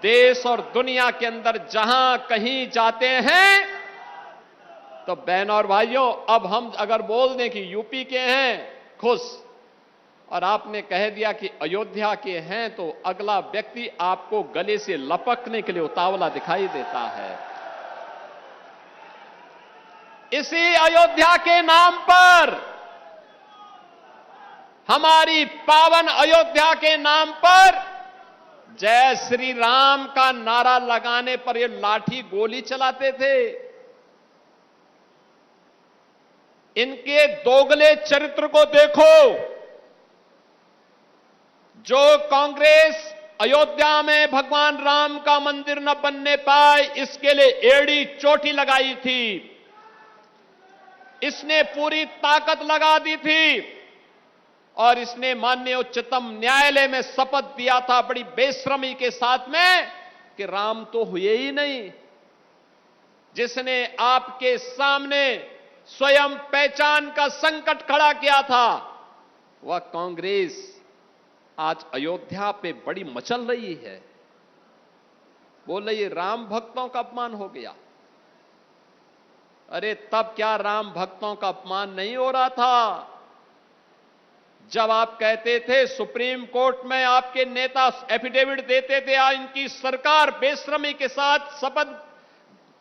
देश और दुनिया के अंदर जहां कहीं जाते हैं तो बहनों और भाइयों, अब हम अगर बोल दें कि यूपी के हैं, खुश, और आपने कह दिया कि अयोध्या के हैं, तो अगला व्यक्ति आपको गले से लपकने के लिए उतावला दिखाई देता है। इसी अयोध्या के नाम पर, हमारी पावन अयोध्या के नाम पर जय श्री राम का नारा लगाने पर ये लाठी गोली चलाते थे। इनके दोगले चरित्र को देखो। जो कांग्रेस अयोध्या में भगवान राम का मंदिर न बनने पाए, इसके लिए एड़ी चोटी लगाई थी, इसने पूरी ताकत लगा दी थी और इसने माननीय उच्चतम न्यायालय में शपथ दिया था बड़ी बेशर्मी के साथ में कि राम तो हुए ही नहीं। जिसने आपके सामने स्वयं पहचान का संकट खड़ा किया था, वह कांग्रेस आज अयोध्या पे बड़ी मचल रही है। बोल रही है राम भक्तों का अपमान हो गया। अरे तब क्या राम भक्तों का अपमान नहीं हो रहा था? जब आप कहते थे, सुप्रीम कोर्ट में आपके नेता एफिडेविट देते थे, इनकी सरकार बेशर्मी के साथ शपथ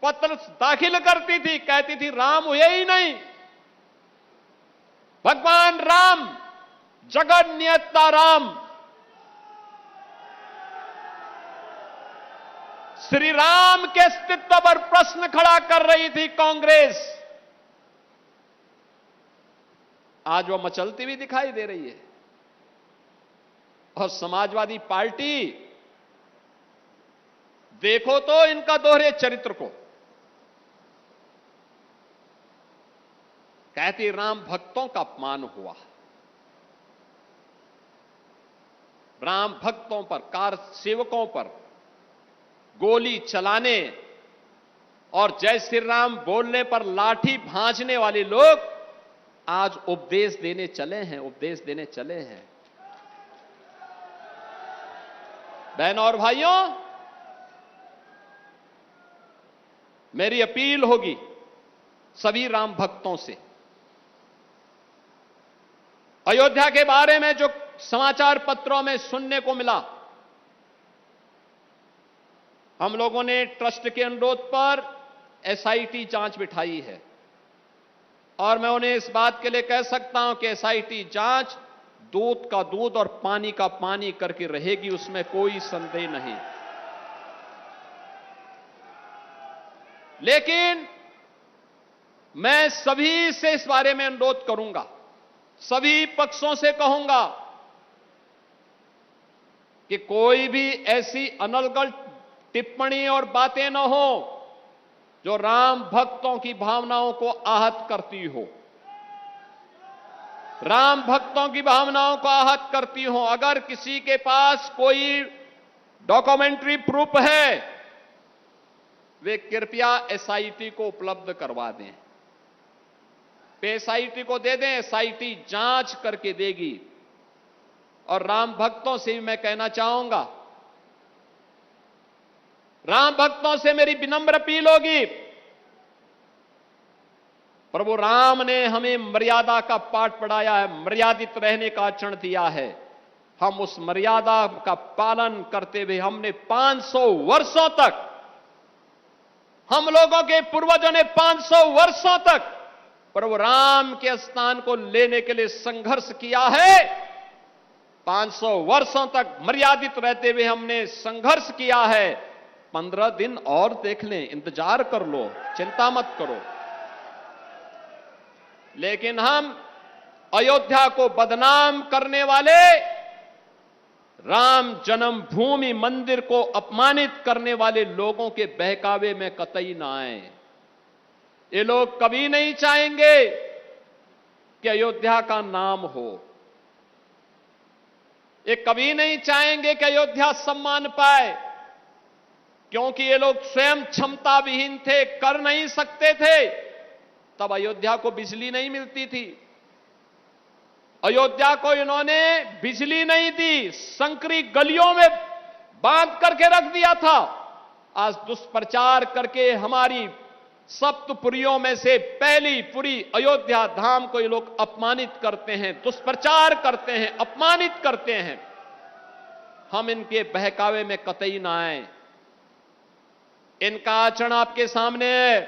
पत्र दाखिल करती थी, कहती थी राम हुए ही नहीं। भगवान राम, जगत नियंता राम, श्री राम के अस्तित्व पर प्रश्न खड़ा कर रही थी कांग्रेस। आज वह मचलती हुई दिखाई दे रही है। और समाजवादी पार्टी, देखो तो इनका दोहरे चरित्र को। कहती राम भक्तों का अपमान हुआ। राम भक्तों पर, कार सेवकों पर गोली चलाने और जय श्री राम बोलने पर लाठी भांजने वाले लोग आज उपदेश देने चले हैं, उपदेश देने चले हैं। बहनों और भाइयों, मेरी अपील होगी सभी राम भक्तों से। अयोध्या के बारे में जो समाचार पत्रों में सुनने को मिला, हम लोगों ने ट्रस्ट के अनुरोध पर एसआईटी जांच बिठाई है और मैं उन्हें इस बात के लिए कह सकता हूं कि एसआईटी जांच दूध का दूध और पानी का पानी करके रहेगी, उसमें कोई संदेह नहीं। लेकिन मैं सभी से इस बारे में अनुरोध करूंगा, सभी पक्षों से कहूंगा कि कोई भी ऐसी अनर्गल टिप्पणी और बातें न हो जो राम भक्तों की भावनाओं को आहत करती हो, राम भक्तों की भावनाओं को आहत करती हो। अगर किसी के पास कोई डॉक्यूमेंट्री प्रूफ है, वे कृपया एसआईटी को उपलब्ध करवा दें, एसआईटी को दे दें, एसआईटी जांच करके देगी। और राम भक्तों से भी मैं कहना चाहूंगा, राम भक्तों से मेरी विनम्र अपील होगी, प्रभु राम ने हमें मर्यादा का पाठ पढ़ाया है, मर्यादित रहने का आचरण दिया है। हम उस मर्यादा का पालन करते हुए हमने 500 वर्षों तक, हम लोगों के पूर्वजों ने 500 वर्षों तक प्रभु राम के स्थान को लेने के लिए संघर्ष किया है। 500 वर्षों तक मर्यादित रहते हुए हमने संघर्ष किया है। 15 दिन और देख लें, इंतजार कर लो, चिंता मत करो। लेकिन हम अयोध्या को बदनाम करने वाले, राम जन्मभूमि मंदिर को अपमानित करने वाले लोगों के बहकावे में कतई ना आए। ये लोग कभी नहीं चाहेंगे कि अयोध्या का नाम हो, ये कभी नहीं चाहेंगे कि अयोध्या सम्मान पाए, क्योंकि ये लोग स्वयं क्षमता विहीन थे, कर नहीं सकते थे। तब अयोध्या को बिजली नहीं मिलती थी, अयोध्या को इन्होंने बिजली नहीं दी, संकरी गलियों में बांध करके रख दिया था, आज दुष्प्रचार करके हमारी सप्तपुरियों में से पहली पुरी अयोध्या धाम को ये लोग अपमानित करते हैं, दुष्प्रचार करते हैं, अपमानित करते हैं। हम इनके बहकावे में कतई ना आए। इनका आचरण आपके सामने है।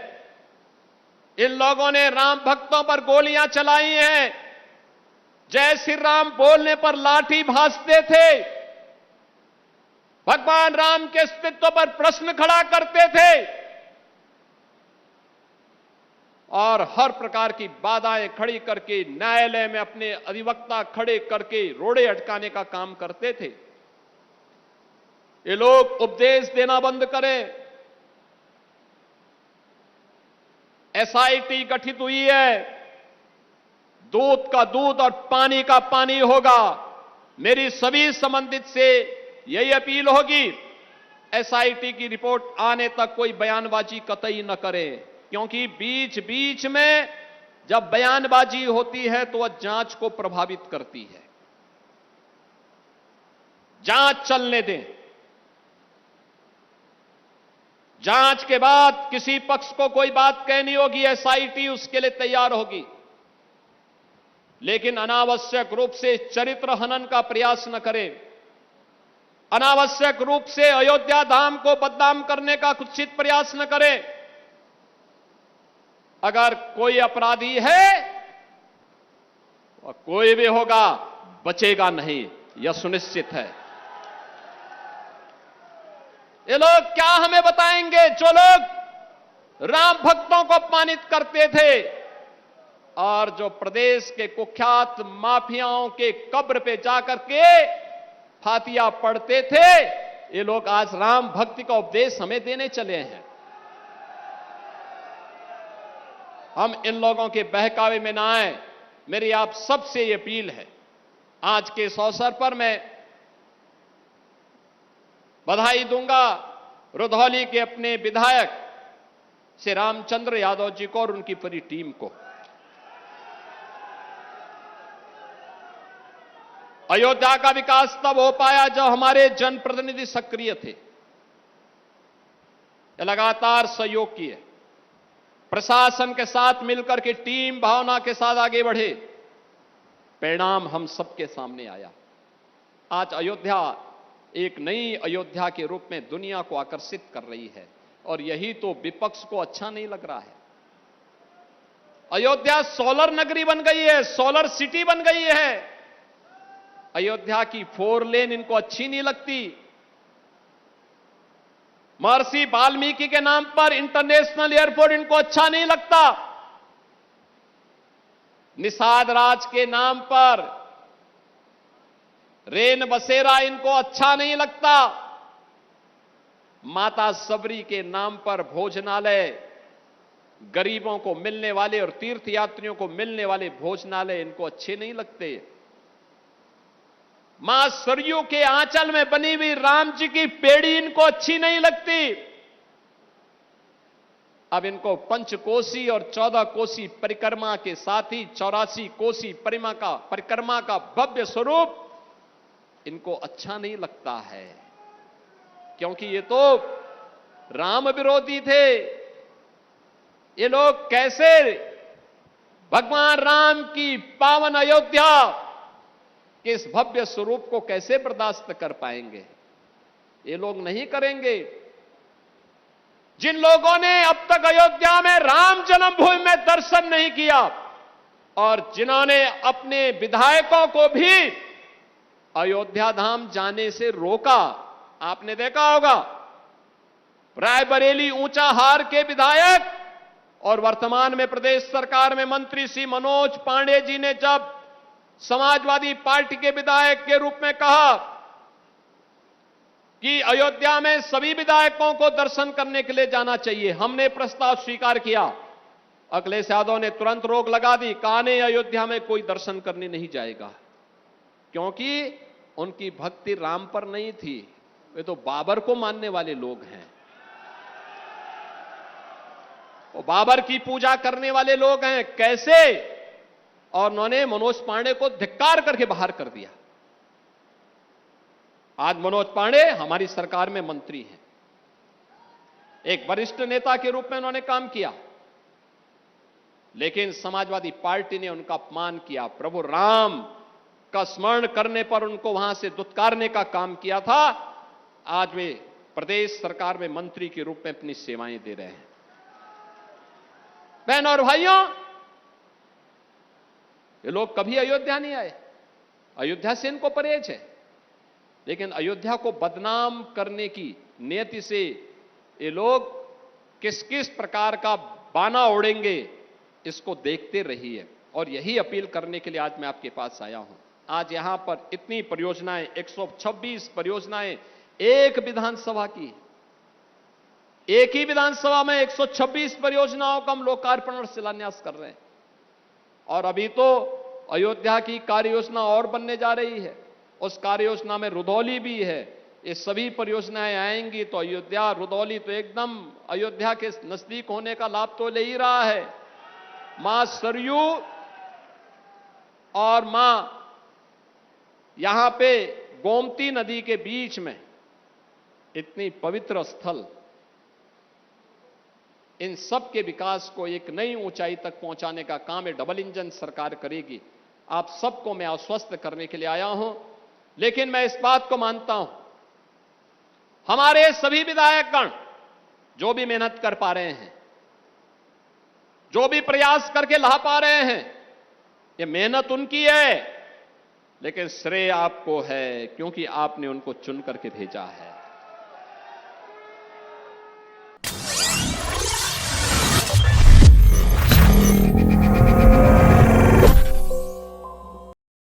इन लोगों ने राम भक्तों पर गोलियां चलाई हैं। जय श्री राम बोलने पर लाठी भांजते थे, भगवान राम के अस्तित्व पर प्रश्न खड़ा करते थे और हर प्रकार की बाधाएं खड़ी करके न्यायालय में अपने अधिवक्ता खड़े करके रोड़े अटकाने का काम करते थे। ये लोग उपदेश देना बंद करें। एसआईटी गठित हुई है, दूध का दूध और पानी का पानी होगा। मेरी सभी संबंधित से यही अपील होगी, एसआईटी की रिपोर्ट आने तक कोई बयानबाजी कतई न करें, क्योंकि बीच बीच में जब बयानबाजी होती है तो वह जांच को प्रभावित करती है। जांच चलने दें। जांच के बाद किसी पक्ष को कोई बात कहनी होगी, एसआईटी उसके लिए तैयार होगी, लेकिन अनावश्यक रूप से चरित्र हनन का प्रयास न करें। अनावश्यक रूप से अयोध्या धाम को बदनाम करने का कुत्सित प्रयास न करें। अगर कोई अपराधी है, वह कोई भी होगा, बचेगा नहीं, यह सुनिश्चित है। ये लोग क्या हमें बताएंगे, जो लोग राम भक्तों को अपमानित करते थे और जो प्रदेश के कुख्यात माफियाओं के कब्र पे जाकर के फातिया पढ़ते थे, ये लोग आज राम भक्ति का उपदेश हमें देने चले हैं। हम इन लोगों के बहकावे में ना आए। मेरी आप सबसे ये अपील है। आज के इस अवसर पर मैं बधाई दूंगा रुधौली के अपने विधायक श्री रामचंद्र यादव जी को और उनकी पूरी टीम को। अयोध्या का विकास तब हो पाया जब हमारे जनप्रतिनिधि सक्रिय थे, लगातार सहयोग किए, प्रशासन के साथ मिलकर के टीम भावना के साथ आगे बढ़े। परिणाम हम सबके सामने आया। आज अयोध्या एक नई अयोध्या के रूप में दुनिया को आकर्षित कर रही है और यही तो विपक्ष को अच्छा नहीं लग रहा है। अयोध्या सोलर नगरी बन गई है, सोलर सिटी बन गई है। अयोध्या की 4 लेन इनको अच्छी नहीं लगती। महर्षि वाल्मीकि के नाम पर इंटरनेशनल एयरपोर्ट इनको अच्छा नहीं लगता। निषाद राज के नाम पर रेन बसेरा इनको अच्छा नहीं लगता। माता सबरी के नाम पर भोजनालय, गरीबों को मिलने वाले और तीर्थ यात्रियों को मिलने वाले भोजनालय इनको अच्छे नहीं लगते। मां सरयू के आंचल में बनी हुई राम जी की पेड़ी इनको अच्छी नहीं लगती। अब इनको पंचकोसी और 14 कोसी परिक्रमा के साथ ही 84 कोसी परिक्रमा का भव्य स्वरूप इनको अच्छा नहीं लगता है, क्योंकि ये तो राम विरोधी थे। ये लोग कैसे भगवान राम की पावन अयोध्या के इस भव्य स्वरूप को कैसे बर्दाश्त कर पाएंगे? ये लोग नहीं करेंगे। जिन लोगों ने अब तक अयोध्या में राम जन्मभूमि में दर्शन नहीं किया और जिन्होंने अपने विधायकों को भी अयोध्या धाम जाने से रोका, आपने देखा होगा रायबरेली ऊंचाहार के विधायक और वर्तमान में प्रदेश सरकार में मंत्री श्री मनोज पांडे जी ने जब समाजवादी पार्टी के विधायक के रूप में कहा कि अयोध्या में सभी विधायकों को दर्शन करने के लिए जाना चाहिए, हमने प्रस्ताव स्वीकार किया। अखिलेश यादव ने तुरंत रोक लगा दी, कहा नहीं, अयोध्या में कोई दर्शन करने नहीं जाएगा, क्योंकि उनकी भक्ति राम पर नहीं थी, वे तो बाबर को मानने वाले लोग हैं। वो बाबर की पूजा करने वाले लोग हैं। कैसे? और उन्होंने मनोज पांडे को धिक्कार करके बाहर कर दिया। आज मनोज पांडे हमारी सरकार में मंत्री हैं। एक वरिष्ठ नेता के रूप में उन्होंने काम किया, लेकिन समाजवादी पार्टी ने उनका अपमान किया। प्रभु राम का स्मरण करने पर उनको वहां से दुत्कारने का काम किया था। आज वे प्रदेश सरकार में मंत्री के रूप में अपनी सेवाएं दे रहे हैं। बहनों और भाइयों, ये लोग कभी अयोध्या नहीं आए, अयोध्या से इनको परहेज है, लेकिन अयोध्या को बदनाम करने की नियति से ये लोग किस किस प्रकार का बाना उड़ेंगे, इसको देखते रहिए। और यही अपील करने के लिए आज मैं आपके पास आया हूं। आज यहां पर इतनी परियोजनाएं, 126 परियोजनाएं एक विधानसभा की, एक ही विधानसभा में 126 परियोजनाओं का हम लोकार्पण और शिलान्यास कर रहे हैं। और अभी तो अयोध्या की कार्य योजना और बनने जा रही है, उस कार्य योजना में रुधौली भी है। ये सभी परियोजनाएं आएंगी तो अयोध्या, रुधौली तो एकदम अयोध्या के नजदीक होने का लाभ तो ले ही रहा है। मां सरयू और मां यहां पे गोमती नदी के बीच में इतनी पवित्र स्थल, इन सब के विकास को एक नई ऊंचाई तक पहुंचाने का काम है डबल इंजन सरकार करेगी। आप सबको मैं आश्वस्त करने के लिए आया हूं। लेकिन मैं इस बात को मानता हूं, हमारे सभी विधायकगण जो भी मेहनत कर पा रहे हैं, जो भी प्रयास करके ला पा रहे हैं, ये मेहनत उनकी है, लेकिन श्रेय आपको है, क्योंकि आपने उनको चुन करके भेजा है।